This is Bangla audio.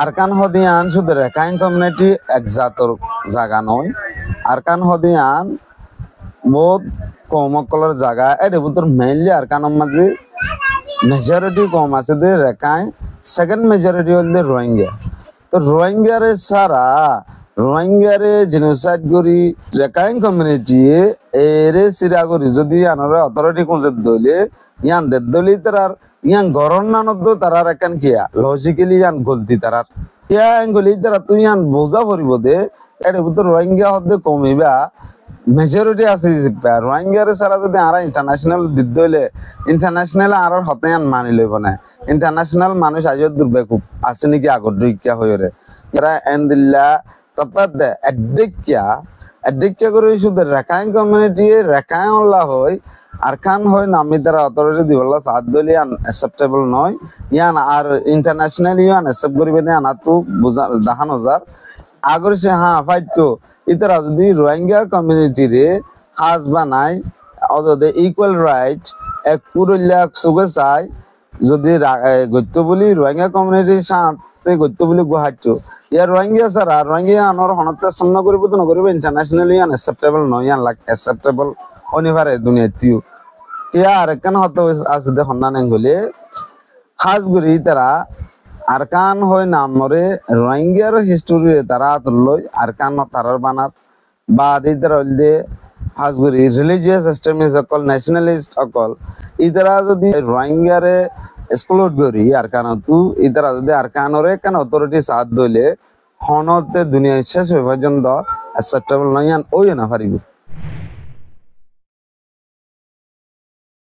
আরকান হদিয়ান শুধু রেখাইন কমিউনিটি এক জাতর জায়গা নয়। আরকান হদিয়ান বহুত কৌমকলের জায়গা। এটা ভিতর মেইনলি আরকানের মাঝে মেজরিটি কম আছে দে রেখাই, সেকেন্ড মেজরিটি হল রোহিঙ্গা। তো রোহিঙ্গারে সারা রোহিঙ্গারে জেনোসাইড করি রেখাইন কমিউনিটি এরে সিরা করি যদি আনরে অথরিটি কোনছে দলে ইয়ান দে দলি তার ইয়ান গরন নানদ তারার একান কিয়া লজিক্যালি ইয়ান গলতি তারার কিয়া গলি তারা তুই ইয়ান বোঝা পড়িব দে এর ভিতর রোহিঙ্গা হদে কমিবা মেজরিটি আছে রোহিঙ্গারে সারা যদি আর ইন্টারন্যাশনাল দিতে হইলে ইন্টারন্যাশনাল আর হতে ইয়ান মানি লইব না। ইন্টারন্যাশনাল মানুষ আজ দুর্বেকুব আছে নাকি আগর দইকিয়া হইরে এরা এন্দিল্লা তপাতে এডিকিয়া করে শুধু রেখাইন কমিউনিটি রেখাইন হল্লা হয় আর খান হয় নামি তারা অথরিটি দিবল্লা সাত দলি অ্যাকসেপ্টেবল নয় ইয়ান আর ইন্টারন্যাশনাল ইয়ান অ্যাকসেপ্ট করিবে না আনাতু বুঝা দেখানো যার আগর সে হ্যাঁ ফাইতো ইতারা যদি রোহিঙ্গা কমিউনিটি রে হাজ বানায় অদে ইকুয়াল রাইট এক পুরুলিয়া সুগে চাই যদি গত্য বলি রোহিঙ্গা কমিউনিটির সাথে গত্য বলি গুহাচ্য ইয়ার রোহিঙ্গা সারা রোহিঙ্গা আনর হনতে সামনা করিব তো নকরিব ইন্টারন্যাশনালি আনএক্সেপ্টেবল নয় ইয়ান লাইক অ্যাকসেপ্টেবল অনিভারে দুনিয়াতিও ইয়া আর কেন হতো আছে দেখুন না নেঙ্গলে হাজগুড়ি তারা আরকান হয় নামরে রোহিঙ্গার হিস্টোরি তারা তুললই আরকান তারার বানার বা তারা হইলে হাজগুড়ি রিলিজিয়াস এক্সট্রিমিস্ট অকল ন্যাশনালিস্ট অকল ইতারা যদি রোহিঙ্গারে এক্সপ্লোর করি আরকানতু ইতারা যদি আরকানরে কেন অথরিটি সাথ দইলে হনতে দুনিয়া শেষ হয়ে পর্যন্ত অ্যাকসেপ্টেবল নয় ওই না পারিব।